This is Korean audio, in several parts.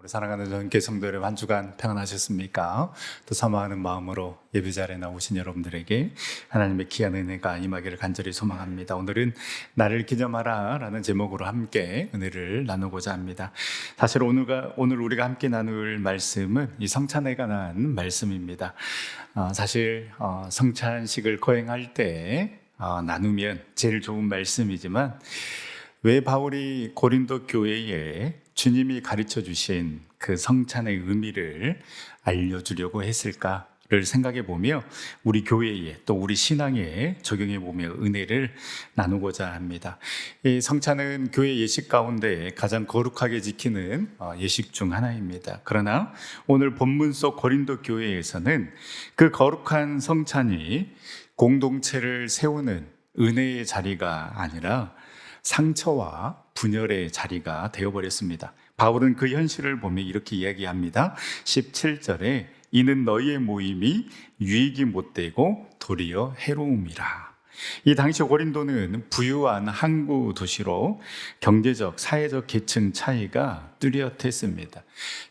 우리 사랑하는 전교 성도 여러분, 한 주간 평안하셨습니까? 또 사모하는 마음으로 예배 자리에 나오신 여러분들에게 하나님의 귀한 은혜가 임하기를 간절히 소망합니다. 오늘은 나를 기념하라 라는 제목으로 함께 은혜를 나누고자 합니다. 사실 오늘 우리가 함께 나눌 말씀은 이 성찬에 관한 말씀입니다. 사실 성찬식을 거행할 때 나누면 제일 좋은 말씀이지만, 왜 바울이 고린도 교회에 주님이 가르쳐 주신 그 성찬의 의미를 알려주려고 했을까를 생각해 보며 우리 교회에 또 우리 신앙에 적용해 보며 은혜를 나누고자 합니다. 이 성찬은 교회 예식 가운데 가장 거룩하게 지키는 예식 중 하나입니다. 그러나 오늘 본문 속 고린도 교회에서는 그 거룩한 성찬이 공동체를 세우는 은혜의 자리가 아니라 상처와 분열의 자리가 되어버렸습니다. 바울은 그 현실을 보며 이렇게 이야기합니다. 17절에 이는 너희의 모임이 유익이 못되고 도리어 해로움이라. 이 당시 고린도는 부유한 항구 도시로 경제적, 사회적 계층 차이가 뚜렷했습니다.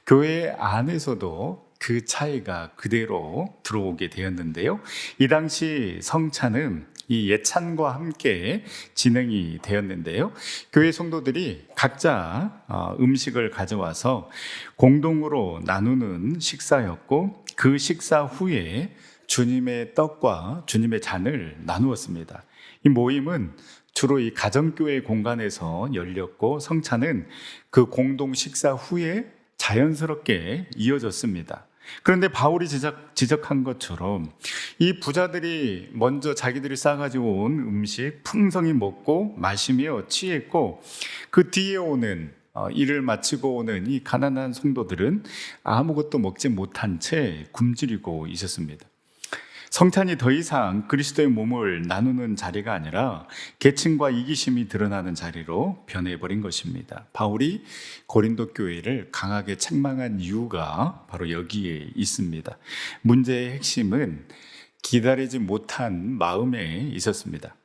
교회 안에서도 그 차이가 그대로 들어오게 되었는데요. 이 당시 성찬은 이 예찬과 함께 진행이 되었는데요. 교회 성도들이 각자 음식을 가져와서 공동으로 나누는 식사였고, 그 식사 후에 주님의 떡과 주님의 잔을 나누었습니다. 이 모임은 주로 이 가정교회 공간에서 열렸고, 성찬은 그 공동 식사 후에 자연스럽게 이어졌습니다. 그런데 바울이 지적한 것처럼 이 부자들이 먼저 자기들이 싸가지고 온 음식 풍성히 먹고 마시며 취했고, 그 뒤에 오는 일을 마치고 오는 이 가난한 성도들은 아무것도 먹지 못한 채 굶주리고 있었습니다. 성찬이 더 이상 그리스도의 몸을 나누는 자리가 아니라 계층과 이기심이 드러나는 자리로 변해버린 것입니다. 바울이 고린도 교회를 강하게 책망한 이유가 바로 여기에 있습니다. 문제의 핵심은 기다리지 못한 마음에 있었습니다.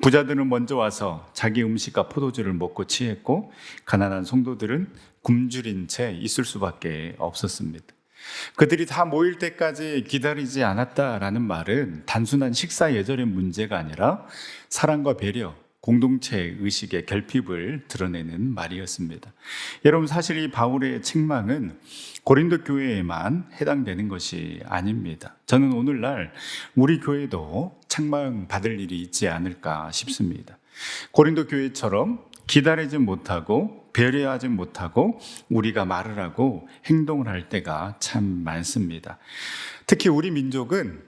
부자들은 먼저 와서 자기 음식과 포도주를 먹고 취했고, 가난한 성도들은 굶주린 채 있을 수밖에 없었습니다. 그들이 다 모일 때까지 기다리지 않았다라는 말은 단순한 식사 예절의 문제가 아니라 사랑과 배려, 공동체 의식의 결핍을 드러내는 말이었습니다. 여러분, 사실 이 바울의 책망은 고린도 교회에만 해당되는 것이 아닙니다. 저는 오늘날 우리 교회도 책망받을 일이 있지 않을까 싶습니다. 고린도 교회처럼 기다리지 못하고 배려하지 못하고 우리가 말을 하고 행동을 할 때가 참 많습니다. 특히 우리 민족은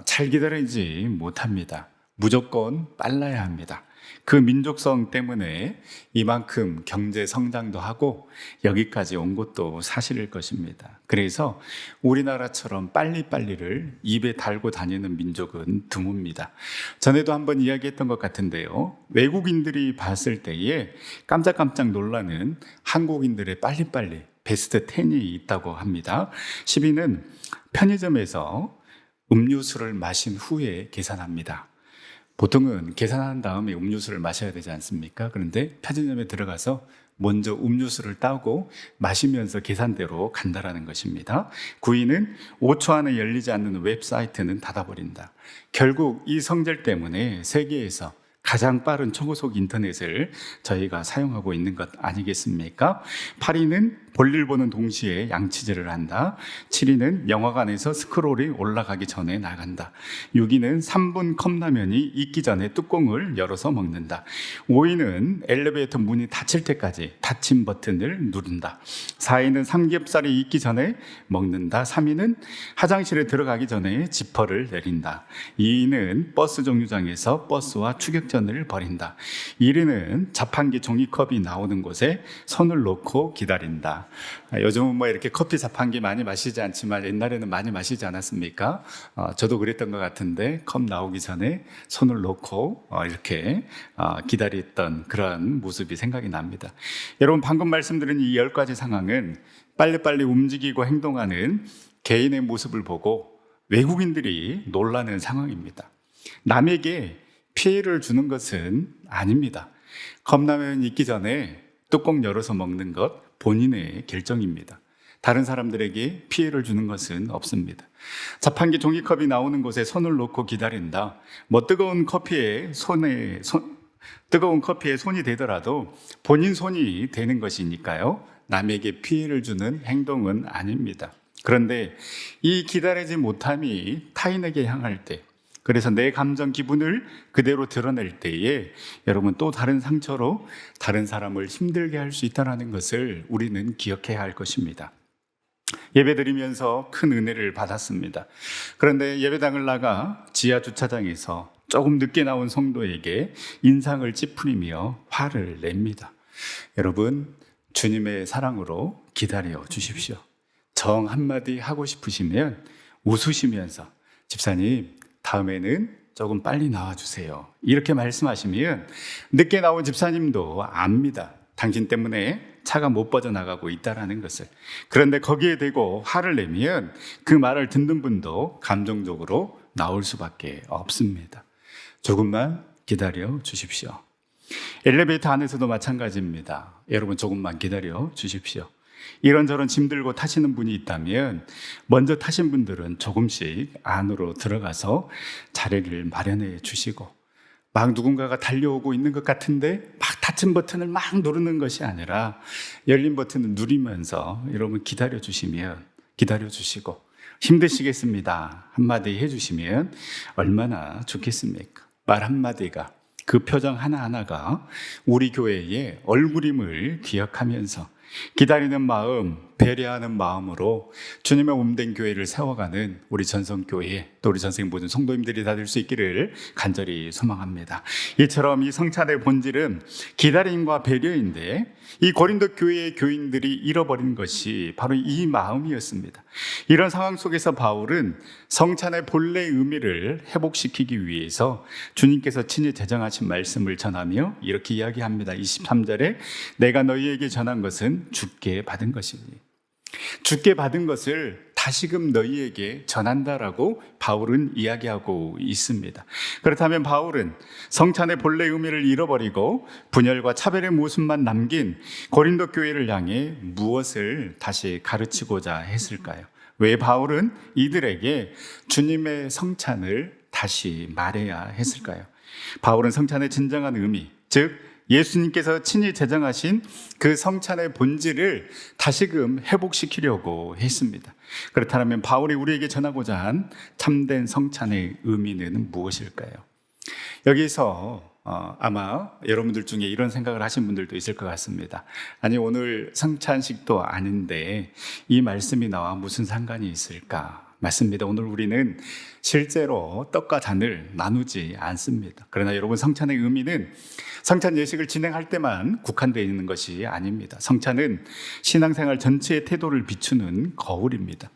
잘 기다리지 못합니다. 무조건 빨라야 합니다. 그 민족성 때문에 이만큼 경제 성장도 하고 여기까지 온 것도 사실일 것입니다. 그래서 우리나라처럼 빨리빨리를 입에 달고 다니는 민족은 드뭅니다. 전에도 한번 이야기했던 것 같은데요. 외국인들이 봤을 때에 깜짝깜짝 놀라는 한국인들의 빨리빨리 베스트 10이 있다고 합니다. 10위는 편의점에서 음료수를 마신 후에 계산합니다. 보통은 계산한 다음에 음료수를 마셔야 되지 않습니까? 그런데 편의점에 들어가서 먼저 음료수를 따고 마시면서 계산대로 간다라는 것입니다. 9위는 5초 안에 열리지 않는 웹사이트는 닫아버린다. 결국 이 성질 때문에 세계에서 가장 빠른 초고속 인터넷을 저희가 사용하고 있는 것 아니겠습니까? 8위는 볼일 보는 동시에 양치질을 한다. 7위는 영화관에서 스크롤이 올라가기 전에 나간다. 6위는 3분 컵라면이 익기 전에 뚜껑을 열어서 먹는다. 5위는 엘리베이터 문이 닫힐 때까지 닫힘 버튼을 누른다. 4위는 삼겹살이 익기 전에 먹는다. 3위는 화장실에 들어가기 전에 지퍼를 내린다. 2위는 버스 정류장에서 버스와 추격전을 벌인다. 1위는 자판기 종이컵이 나오는 곳에 손을 놓고 기다린다. 요즘은 뭐 이렇게 커피 자판기 많이 마시지 않지만 옛날에는 많이 마시지 않았습니까? 저도 그랬던 것 같은데 컵 나오기 전에 손을 놓고 이렇게 기다렸던 그런 모습이 생각이 납니다. 여러분, 방금 말씀드린 이 10가지 상황은 빨리빨리 움직이고 행동하는 개인의 모습을 보고 외국인들이 놀라는 상황입니다. 남에게 피해를 주는 것은 아닙니다. 컵라면 익기 전에 뚜껑 열어서 먹는 것 본인의 결정입니다. 다른 사람들에게 피해를 주는 것은 없습니다. 자판기 종이컵이 나오는 곳에 손을 놓고 기다린다. 뜨거운 커피에 손이 되더라도 본인 손이 되는 것이니까요. 남에게 피해를 주는 행동은 아닙니다. 그런데 이 기다리지 못함이 타인에게 향할 때, 그래서 내 감정 기분을 그대로 드러낼 때에 여러분 또 다른 상처로 다른 사람을 힘들게 할 수 있다는 것을 우리는 기억해야 할 것입니다. 예배드리면서 큰 은혜를 받았습니다. 그런데 예배당을 나가 지하 주차장에서 조금 늦게 나온 성도에게 인상을 찌푸리며 화를 냅니다. 여러분, 주님의 사랑으로 기다려 주십시오. 정 한마디 하고 싶으시면 웃으시면서 집사님, 다음에는 조금 빨리 나와주세요. 이렇게 말씀하시면 늦게 나온 집사님도 압니다. 당신 때문에 차가 못 빠져나가고 있다는 것을. 그런데 거기에 대고 화를 내면 그 말을 듣는 분도 감정적으로 나올 수밖에 없습니다. 조금만 기다려 주십시오. 엘리베이터 안에서도 마찬가지입니다. 여러분, 조금만 기다려 주십시오. 이런저런 짐 들고 타시는 분이 있다면 먼저 타신 분들은 조금씩 안으로 들어가서 자리를 마련해 주시고, 막 누군가가 달려오고 있는 것 같은데 막 닫힌 버튼을 막 누르는 것이 아니라 열린 버튼을 누리면서 여러분 기다려 주시고, 힘드시겠습니다 한마디 해주시면 얼마나 좋겠습니까? 말 한마디가, 그 표정 하나하나가 우리 교회의 얼굴임을 기억하면서 기다리는 마음, 배려하는 마음으로 주님의 몸된 교회를 세워가는 우리 전성교회, 또 우리 전생 모든 성도님들이 다 될 수 있기를 간절히 소망합니다. 이처럼 이 성찬의 본질은 기다림과 배려인데, 이 고린도 교회의 교인들이 잃어버린 것이 바로 이 마음이었습니다. 이런 상황 속에서 바울은 성찬의 본래 의미를 회복시키기 위해서 주님께서 친히 제정하신 말씀을 전하며 이렇게 이야기합니다. 23절에 내가 너희에게 전한 것은 주께 받은 것이니, 주께 받은 것을 다시금 너희에게 전한다라고 바울은 이야기하고 있습니다. 그렇다면 바울은 성찬의 본래 의미를 잃어버리고 분열과 차별의 모습만 남긴 고린도 교회를 향해 무엇을 다시 가르치고자 했을까요? 왜 바울은 이들에게 주님의 성찬을 다시 말해야 했을까요? 바울은 성찬의 진정한 의미, 즉 예수님께서 친히 제정하신 그 성찬의 본질을 다시금 회복시키려고 했습니다. 그렇다면 바울이 우리에게 전하고자 한 참된 성찬의 의미는 무엇일까요? 여기서 아마 여러분들 중에 이런 생각을 하신 분들도 있을 것 같습니다. 아니, 오늘 성찬식도 아닌데 이 말씀이 나와 무슨 상관이 있을까? 맞습니다. 오늘 우리는 실제로 떡과 잔을 나누지 않습니다. 그러나 여러분, 성찬의 의미는 성찬 예식을 진행할 때만 국한되어 있는 것이 아닙니다. 성찬은 신앙생활 전체의 태도를 비추는 거울입니다.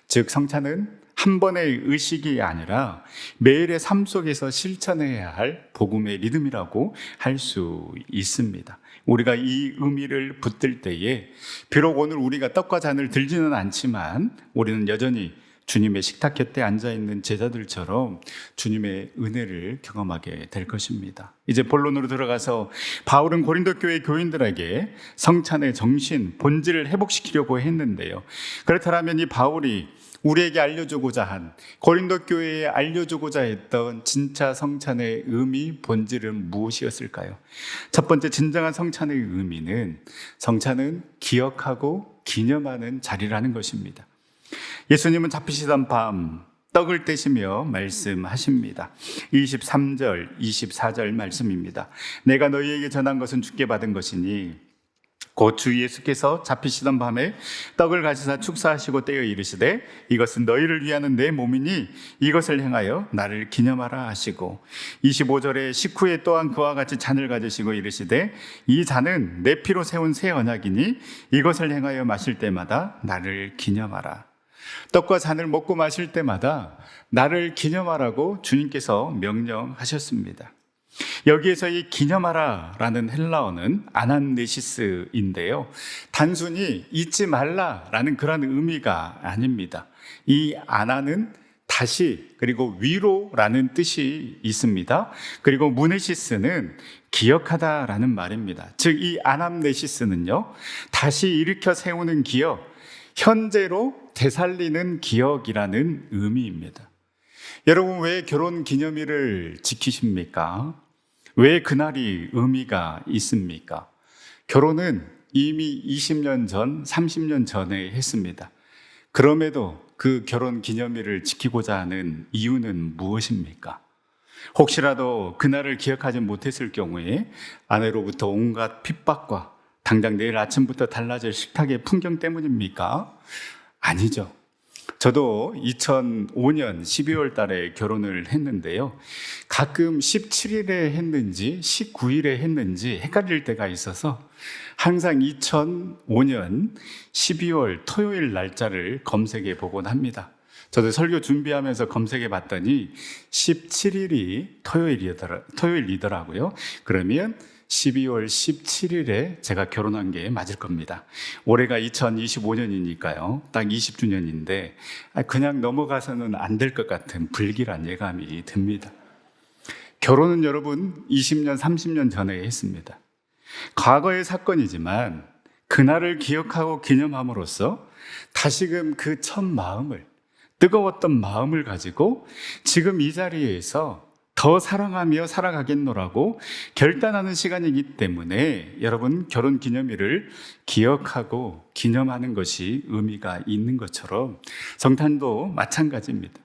즉, 성찬은 한 번의 의식이 아니라 매일의 삶 속에서 실천해야 할 복음의 리듬이라고 할 수 있습니다. 우리가 이 의미를 붙들 때에 비록 오늘 우리가 떡과 잔을 들지는 않지만 우리는 여전히 주님의 식탁 곁에 앉아있는 제자들처럼 주님의 은혜를 경험하게 될 것입니다. 이제 본론으로 들어가서 바울은 고린도 교회 교인들에게 성찬의 정신, 본질을 회복시키려고 했는데요. 그렇다면 이 바울이 우리에게 알려주고자 한, 고린도 교회에 알려주고자 했던 진짜 성찬의 의미, 본질은 무엇이었을까요? 첫 번째, 진정한 성찬의 의미는 성찬은 기억하고 기념하는 자리라는 것입니다. 예수님은 잡히시던 밤 떡을 떼시며 말씀하십니다. 23절, 24절 말씀입니다. 내가 너희에게 전한 것은 주께 받은 것이니 곧 주 예수께서 잡히시던 밤에 떡을 가지사 축사하시고 떼어 이르시되 이것은 너희를 위하는 내 몸이니 이것을 행하여 나를 기념하라 하시고, 25절에 식후에 또한 그와 같이 잔을 가지시고 이르시되 이 잔은 내 피로 세운 새 언약이니 이것을 행하여 마실 때마다 나를 기념하라. 떡과 잔을 먹고 마실 때마다 나를 기념하라고 주님께서 명령하셨습니다. 여기에서 이 기념하라 라는 헬라어는 아난네시스인데요, 단순히 잊지 말라라는 그런 의미가 아닙니다. 이 아나는 다시, 그리고 위로라는 뜻이 있습니다. 그리고 무네시스는 기억하다라는 말입니다. 즉 이 아남네시스는요, 다시 일으켜 세우는 기억, 현재로 되살리는 기억이라는 의미입니다. 여러분, 왜 결혼 기념일을 지키십니까? 왜 그날이 의미가 있습니까? 결혼은 이미 20년 전, 30년 전에 했습니다. 그럼에도 그 결혼 기념일을 지키고자 하는 이유는 무엇입니까? 혹시라도 그날을 기억하지 못했을 경우에 아내로부터 온갖 핍박과 당장 내일 아침부터 달라질 식탁의 풍경 때문입니까? 아니죠. 저도 2005년 12월 달에 결혼을 했는데요. 가끔 17일에 했는지 19일에 했는지 헷갈릴 때가 있어서 항상 2005년 12월 토요일 날짜를 검색해 보곤 합니다. 저도 설교 준비하면서 검색해 봤더니 17일이 토요일이더라고요. 그러면 12월 17일에 제가 결혼한 게 맞을 겁니다. 올해가 2025년이니까요. 딱 20주년인데 그냥 넘어가서는 안 될 것 같은 불길한 예감이 듭니다. 결혼은 여러분 20년, 30년 전에 했습니다. 과거의 사건이지만 그날을 기억하고 기념함으로써 다시금 그 첫 마음을, 뜨거웠던 마음을 가지고 지금 이 자리에서 더 사랑하며 살아가겠노라고 결단하는 시간이기 때문에 여러분, 결혼 기념일을 기억하고 기념하는 것이 의미가 있는 것처럼 성탄도 마찬가지입니다.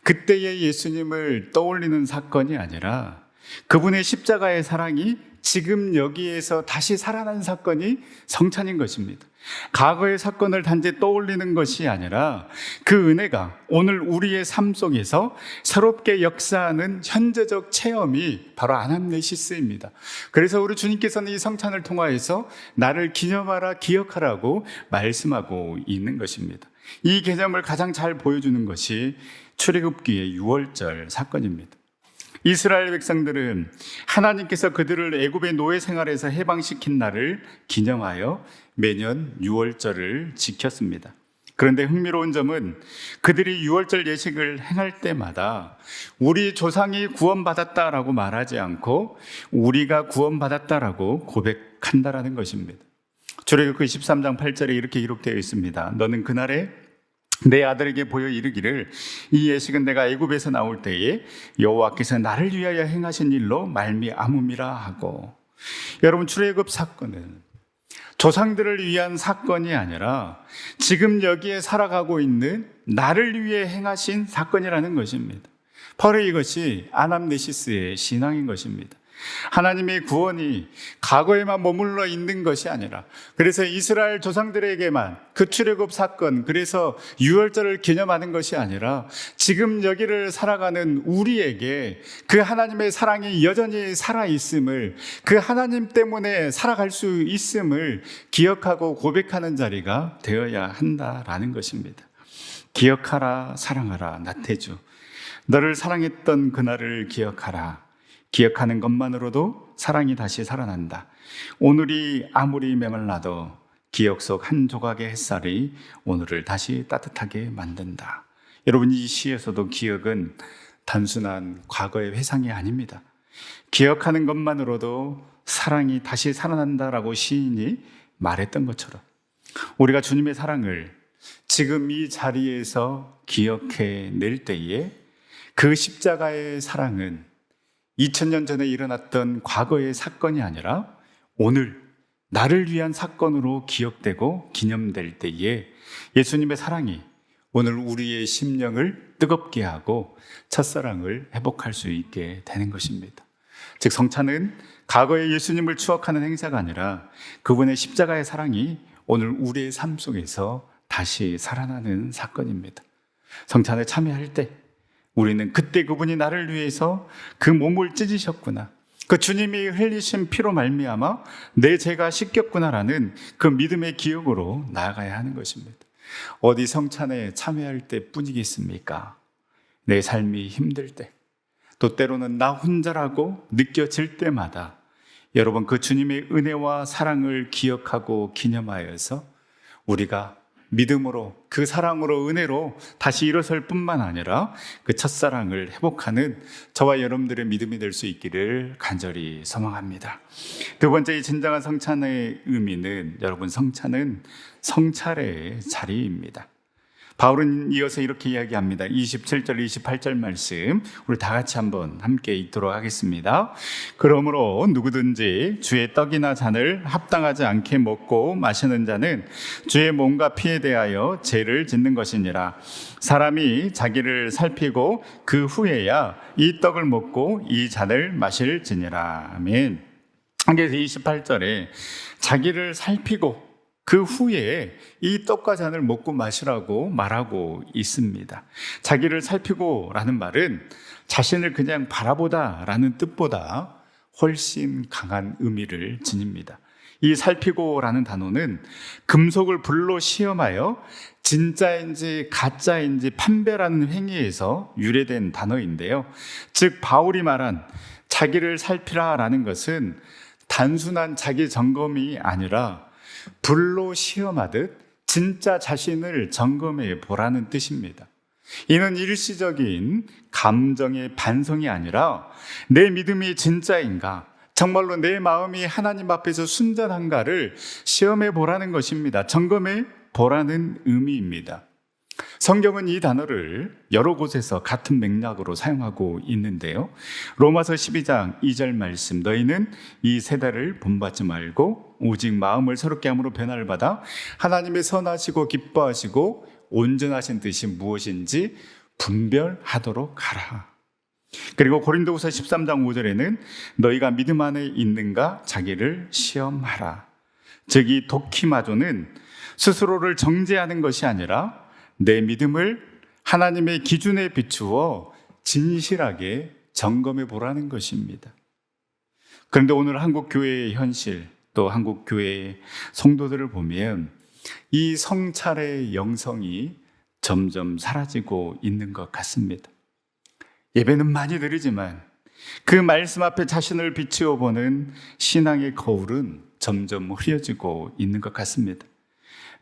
그때의 예수님을 떠올리는 사건이 아니라 그분의 십자가의 사랑이 지금 여기에서 다시 살아난 사건이 성찬인 것입니다. 과거의 사건을 단지 떠올리는 것이 아니라 그 은혜가 오늘 우리의 삶 속에서 새롭게 역사하는 현재적 체험이 바로 아남네시스입니다. 그래서 우리 주님께서는 이 성찬을 통하여서 나를 기념하라, 기억하라고 말씀하고 있는 것입니다. 이 개념을 가장 잘 보여주는 것이 출애굽기의 유월절 사건입니다. 이스라엘 백성들은 하나님께서 그들을 애굽의 노예 생활에서 해방시킨 날을 기념하여 매년 유월절을 지켰습니다. 그런데 흥미로운 점은 그들이 유월절 예식을 행할 때마다 우리 조상이 구원받았다라고 말하지 않고 우리가 구원받았다라고 고백한다라는 것입니다. 출애굽기 13장 8절에 이렇게 기록되어 있습니다. 너는 그날에 내 아들에게 보여 이르기를 이 예식은 내가 애굽에서 나올 때에 여호와께서 나를 위하여 행하신 일로 말미암음이라 하고, 여러분, 출애굽 사건은 조상들을 위한 사건이 아니라 지금 여기에 살아가고 있는 나를 위해 행하신 사건이라는 것입니다. 바로 이것이 아남네시스의 신앙인 것입니다. 하나님의 구원이 과거에만 머물러 있는 것이 아니라, 그래서 이스라엘 조상들에게만 그 출애굽 사건, 그래서 유월절을 기념하는 것이 아니라 지금 여기를 살아가는 우리에게 그 하나님의 사랑이 여전히 살아있음을, 그 하나님 때문에 살아갈 수 있음을 기억하고 고백하는 자리가 되어야 한다라는 것입니다. 기억하라, 사랑하라, 나태주. 너를 사랑했던 그날을 기억하라. 기억하는 것만으로도 사랑이 다시 살아난다. 오늘이 아무리 메말라도 기억 속 한 조각의 햇살이 오늘을 다시 따뜻하게 만든다. 여러분, 이 시에서도 기억은 단순한 과거의 회상이 아닙니다. 기억하는 것만으로도 사랑이 다시 살아난다라고 시인이 말했던 것처럼 우리가 주님의 사랑을 지금 이 자리에서 기억해 낼 때에 그 십자가의 사랑은 2000년 전에 일어났던 과거의 사건이 아니라 오늘 나를 위한 사건으로 기억되고 기념될 때에 예수님의 사랑이 오늘 우리의 심령을 뜨겁게 하고 첫사랑을 회복할 수 있게 되는 것입니다. 즉, 성찬은 과거의 예수님을 추억하는 행사가 아니라 그분의 십자가의 사랑이 오늘 우리의 삶 속에서 다시 살아나는 사건입니다. 성찬에 참여할 때 우리는 그때 그분이 나를 위해서 그 몸을 찢으셨구나, 그 주님이 흘리신 피로 말미암아 내 죄가 씻겼구나라는 그 믿음의 기억으로 나아가야 하는 것입니다. 어디 성찬에 참여할 때 뿐이겠습니까? 내 삶이 힘들 때, 또 때로는 나 혼자라고 느껴질 때마다 여러분, 그 주님의 은혜와 사랑을 기억하고 기념하여서 우리가 믿음으로 그 사랑으로 은혜로 다시 일어설 뿐만 아니라 그 첫사랑을 회복하는 저와 여러분들의 믿음이 될 수 있기를 간절히 소망합니다. 두 번째, 이 진정한 성찬의 의미는, 여러분, 성찬은 성찰의 자리입니다. 바울은 이어서 이렇게 이야기합니다. 27절, 28절 말씀 우리 다 같이 한번 함께 읽도록 하겠습니다. 그러므로 누구든지 주의 떡이나 잔을 합당하지 않게 먹고 마시는 자는 주의 몸과 피에 대하여 죄를 짓는 것이니라. 사람이 자기를 살피고 그 후에야 이 떡을 먹고 이 잔을 마실지니라. 아멘. 그래서 28절에 자기를 살피고 그 후에 이 떡과 잔을 먹고 마시라고 말하고 있습니다. 자기를 살피고 라는 말은 자신을 그냥 바라보다 라는 뜻보다 훨씬 강한 의미를 지닙니다. 이 살피고 라는 단어는 금속을 불로 시험하여 진짜인지 가짜인지 판별하는 행위에서 유래된 단어인데요. 즉 바울이 말한 자기를 살피라 라는 것은 단순한 자기 점검이 아니라 불로 시험하듯 진짜 자신을 점검해 보라는 뜻입니다. 이는 일시적인 감정의 반성이 아니라 내 믿음이 진짜인가, 정말로 내 마음이 하나님 앞에서 순전한가를 시험해 보라는 것입니다. 점검해 보라는 의미입니다. 성경은 이 단어를 여러 곳에서 같은 맥락으로 사용하고 있는데요. 로마서 12장 2절 말씀, 너희는 이 세대를 본받지 말고 오직 마음을 새롭게 함으로 변화를 받아 하나님의 선하시고 기뻐하시고 온전하신 뜻이 무엇인지 분별하도록 하라. 그리고 고린도후서 13장 5절에는 너희가 믿음 안에 있는가 자기를 시험하라. 즉 이 도키마조는 스스로를 정죄하는 것이 아니라 내 믿음을 하나님의 기준에 비추어 진실하게 점검해 보라는 것입니다. 그런데 오늘 한국 교회의 현실, 또 한국 교회의 성도들을 보면 이 성찰의 영성이 점점 사라지고 있는 것 같습니다. 예배는 많이 드리지만 그 말씀 앞에 자신을 비추어 보는 신앙의 거울은 점점 흐려지고 있는 것 같습니다.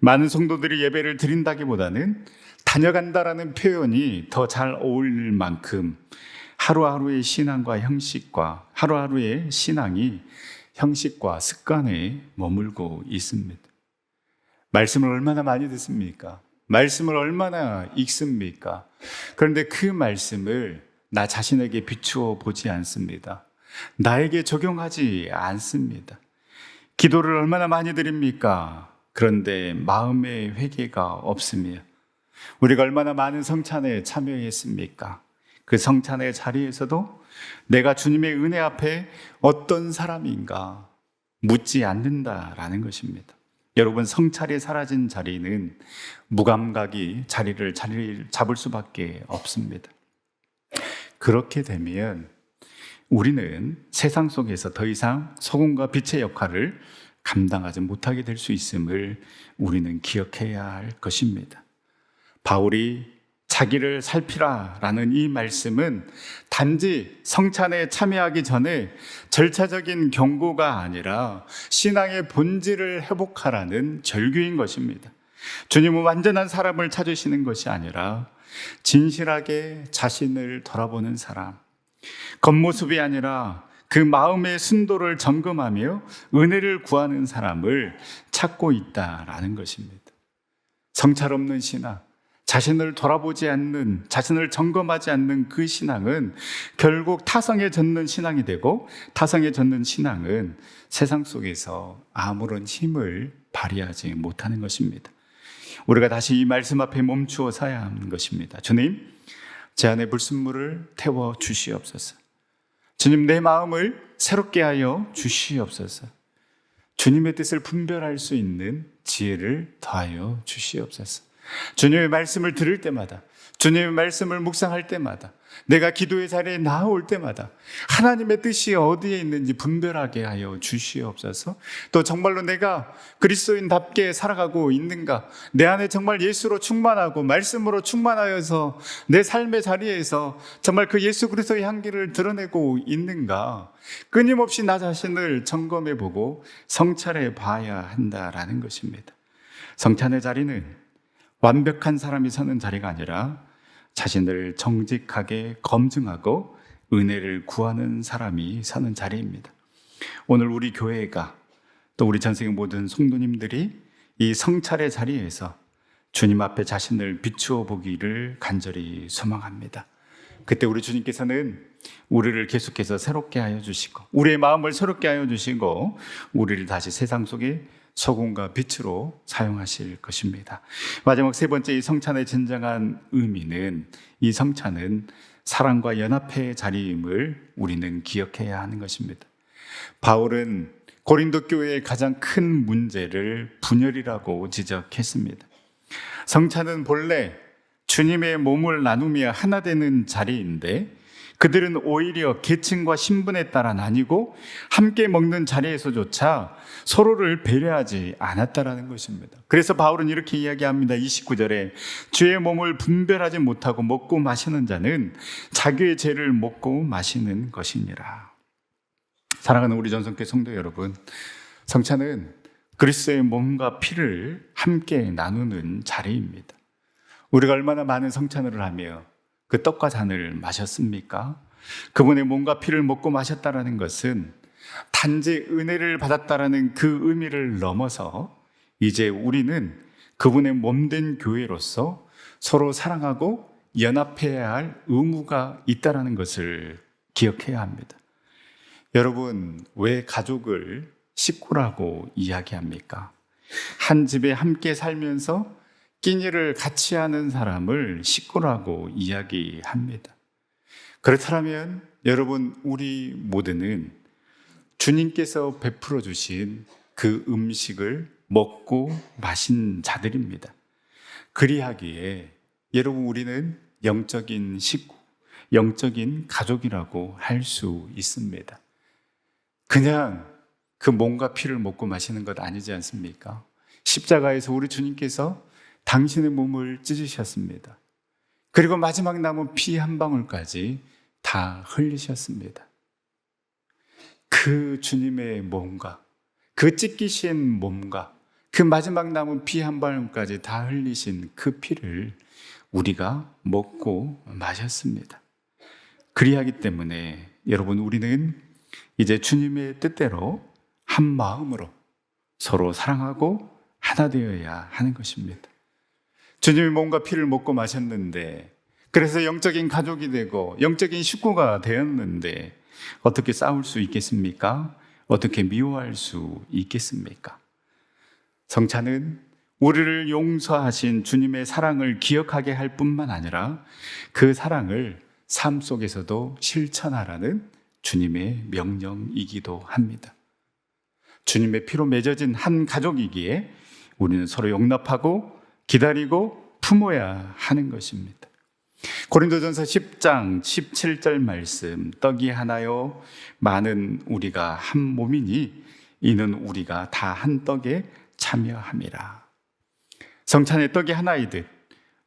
많은 성도들이 예배를 드린다기보다는 다녀간다라는 표현이 더 잘 어울릴 만큼 하루하루의 신앙과 형식과 하루하루의 신앙이 형식과 습관에 머물고 있습니다. 말씀을 얼마나 많이 듣습니까? 말씀을 얼마나 읽습니까? 그런데 그 말씀을 나 자신에게 비추어 보지 않습니다. 나에게 적용하지 않습니다. 기도를 얼마나 많이 드립니까? 그런데 마음의 회개가 없으며 우리가 얼마나 많은 성찬에 참여했습니까? 그 성찬의 자리에서도 내가 주님의 은혜 앞에 어떤 사람인가 묻지 않는다라는 것입니다. 여러분, 성찰이 사라진 자리는 무감각이 자리를 잡을 수밖에 없습니다. 그렇게 되면 우리는 세상 속에서 더 이상 소금과 빛의 역할을 감당하지 못하게 될 수 있음을 우리는 기억해야 할 것입니다. 바울이 자기를 살피라 라는 이 말씀은 단지 성찬에 참여하기 전에 절차적인 경고가 아니라 신앙의 본질을 회복하라는 절규인 것입니다. 주님은 완전한 사람을 찾으시는 것이 아니라 진실하게 자신을 돌아보는 사람, 겉모습이 아니라 그 마음의 순도를 점검하며 은혜를 구하는 사람을 찾고 있다라는 것입니다. 성찰 없는 신앙, 자신을 돌아보지 않는, 자신을 점검하지 않는 그 신앙은 결국 타성에 젖는 신앙이 되고, 타성에 젖는 신앙은 세상 속에서 아무런 힘을 발휘하지 못하는 것입니다. 우리가 다시 이 말씀 앞에 멈추어 서야 하는 것입니다. 주님, 제 안에 불순물을 태워 주시옵소서. 주님, 내 마음을 새롭게 하여 주시옵소서. 주님의 뜻을 분별할 수 있는 지혜를 더하여 주시옵소서. 주님의 말씀을 들을 때마다, 주님의 말씀을 묵상할 때마다, 내가 기도의 자리에 나올 때마다 하나님의 뜻이 어디에 있는지 분별하게 하여 주시옵소서. 또 정말로 내가 그리스도인답게 살아가고 있는가, 내 안에 정말 예수로 충만하고 말씀으로 충만하여서 내 삶의 자리에서 정말 그 예수 그리스도의 향기를 드러내고 있는가, 끊임없이 나 자신을 점검해보고 성찰해 봐야 한다라는 것입니다. 성찬의 자리는 완벽한 사람이 서는 자리가 아니라 자신을 정직하게 검증하고 은혜를 구하는 사람이 서는 자리입니다. 오늘 우리 교회가 또 우리 전생의 모든 성도님들이 이 성찰의 자리에서 주님 앞에 자신을 비추어 보기를 간절히 소망합니다. 그때 우리 주님께서는 우리를 계속해서 새롭게 하여 주시고 우리의 마음을 새롭게 하여 주시고 우리를 다시 세상 속에 소금과 빛으로 사용하실 것입니다. 마지막 세 번째, 이 성찬의 진정한 의미는, 이 성찬은 사랑과 연합의 자리임을 우리는 기억해야 하는 것입니다. 바울은 고린도 교회의 가장 큰 문제를 분열이라고 지적했습니다. 성찬은 본래 주님의 몸을 나누며 하나 되는 자리인데 그들은 오히려 계층과 신분에 따라 나뉘고 함께 먹는 자리에서조차 서로를 배려하지 않았다라는 것입니다. 그래서 바울은 이렇게 이야기합니다. 29절에 주의 몸을 분별하지 못하고 먹고 마시는 자는 자기의 죄를 먹고 마시는 것이니라. 사랑하는 우리 전성교회 성도 여러분, 성찬은 그리스도의 몸과 피를 함께 나누는 자리입니다. 우리가 얼마나 많은 성찬을 하며 그 떡과 잔을 마셨습니까? 그분의 몸과 피를 먹고 마셨다라는 것은 단지 은혜를 받았다라는 그 의미를 넘어서 이제 우리는 그분의 몸된 교회로서 서로 사랑하고 연합해야 할 의무가 있다라는 것을 기억해야 합니다. 여러분, 왜 가족을 식구라고 이야기합니까? 한 집에 함께 살면서 끼니를 같이 하는 사람을 식구라고 이야기합니다. 그렇다면 여러분, 우리 모두는 주님께서 베풀어 주신 그 음식을 먹고 마신 자들입니다. 그리하기에 여러분, 우리는 영적인 식구, 영적인 가족이라고 할 수 있습니다. 그냥 그 몸과 피를 먹고 마시는 것 아니지 않습니까? 십자가에서 우리 주님께서 당신의 몸을 찢으셨습니다. 그리고 마지막 남은 피 한 방울까지 다 흘리셨습니다. 그 주님의 몸과 그 찢기신 몸과 그 마지막 남은 피 한 방울까지 다 흘리신 그 피를 우리가 먹고 마셨습니다. 그리하기 때문에 여러분, 우리는 이제 주님의 뜻대로 한 마음으로 서로 사랑하고 하나 되어야 하는 것입니다. 주님의 몸과 피를 먹고 마셨는데, 그래서 영적인 가족이 되고 영적인 식구가 되었는데 어떻게 싸울 수 있겠습니까? 어떻게 미워할 수 있겠습니까? 성찬은 우리를 용서하신 주님의 사랑을 기억하게 할 뿐만 아니라 그 사랑을 삶 속에서도 실천하라는 주님의 명령이기도 합니다. 주님의 피로 맺어진 한 가족이기에 우리는 서로 용납하고 기다리고 품어야 하는 것입니다. 고린도전서 10장 17절 말씀, 떡이 하나요 많은 우리가 한 몸이니 이는 우리가 다 한 떡에 참여함이라. 성찬의 떡이 하나이듯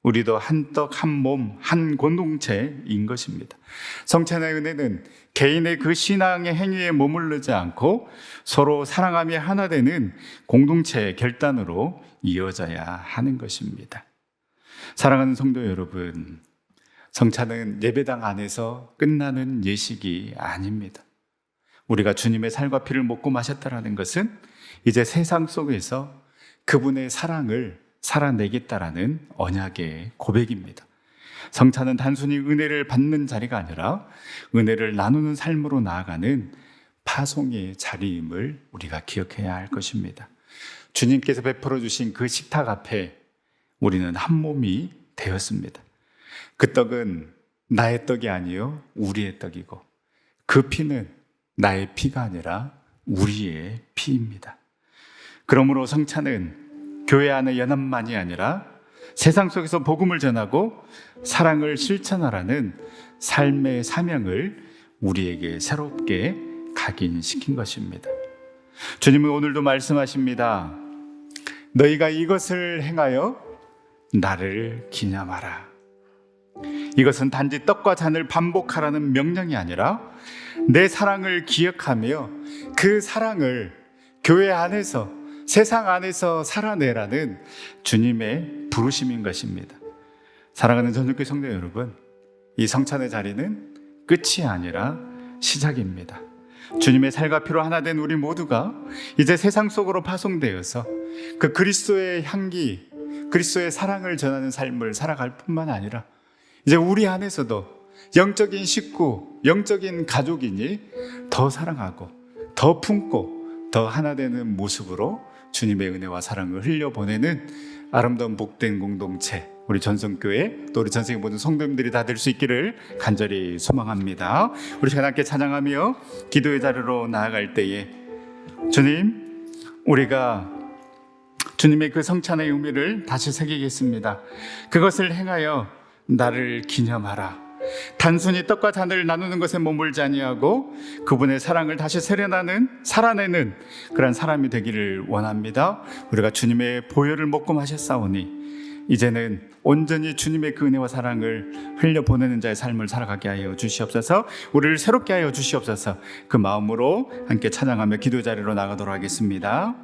우리도 한 떡, 한 몸, 한 공동체인 것입니다. 성찬의 은혜는 개인의 그 신앙의 행위에 머무르지 않고 서로 사랑하며 하나 되는 공동체의 결단으로 이어져야 하는 것입니다. 사랑하는 성도 여러분, 성찬은 예배당 안에서 끝나는 예식이 아닙니다. 우리가 주님의 살과 피를 먹고 마셨다라는 것은 이제 세상 속에서 그분의 사랑을 살아내겠다라는 언약의 고백입니다. 성찬은 단순히 은혜를 받는 자리가 아니라 은혜를 나누는 삶으로 나아가는 파송의 자리임을 우리가 기억해야 할 것입니다. 주님께서 베풀어 주신 그 식탁 앞에 우리는 한 몸이 되었습니다. 그 떡은 나의 떡이 아니요 우리의 떡이고 그 피는 나의 피가 아니라 우리의 피입니다. 그러므로 성찬은 교회 안의 연합만이 아니라 세상 속에서 복음을 전하고 사랑을 실천하라는 삶의 사명을 우리에게 새롭게 각인시킨 것입니다. 주님은 오늘도 말씀하십니다. 너희가 이것을 행하여 나를 기념하라. 이것은 단지 떡과 잔을 반복하라는 명령이 아니라 내 사랑을 기억하며 그 사랑을 교회 안에서 세상 안에서 살아내라는 주님의 부르심인 것입니다. 사랑하는 전국교회 성도 여러분, 이 성찬의 자리는 끝이 아니라 시작입니다. 주님의 살과 피로 하나 된 우리 모두가 이제 세상 속으로 파송되어서 그 그리스도의 향기, 그리스도의 사랑을 전하는 삶을 살아갈 뿐만 아니라 이제 우리 안에서도 영적인 식구, 영적인 가족이니 더 사랑하고 더 품고 더 하나 되는 모습으로 주님의 은혜와 사랑을 흘려보내는 아름다운 복된 공동체, 우리 전성교회 또 우리 전생의 모든 성도님들이 다 될 수 있기를 간절히 소망합니다. 우리 시간 함께 찬양하며 기도의 자리로 나아갈 때에 주님, 우리가 주님의 그 성찬의 의미를 다시 새기겠습니다. 그것을 행하여 나를 기념하라. 단순히 떡과 잔을 나누는 것에 머물지 아니하고 그분의 사랑을 다시 살아내는 그런 사람이 되기를 원합니다. 우리가 주님의 보혈을 먹고 마셨사오니 이제는 온전히 주님의 그 은혜와 사랑을 흘려보내는 자의 삶을 살아가게 하여 주시옵소서. 우리를 새롭게 하여 주시옵소서. 그 마음으로 함께 찬양하며 기도 자리로 나가도록 하겠습니다.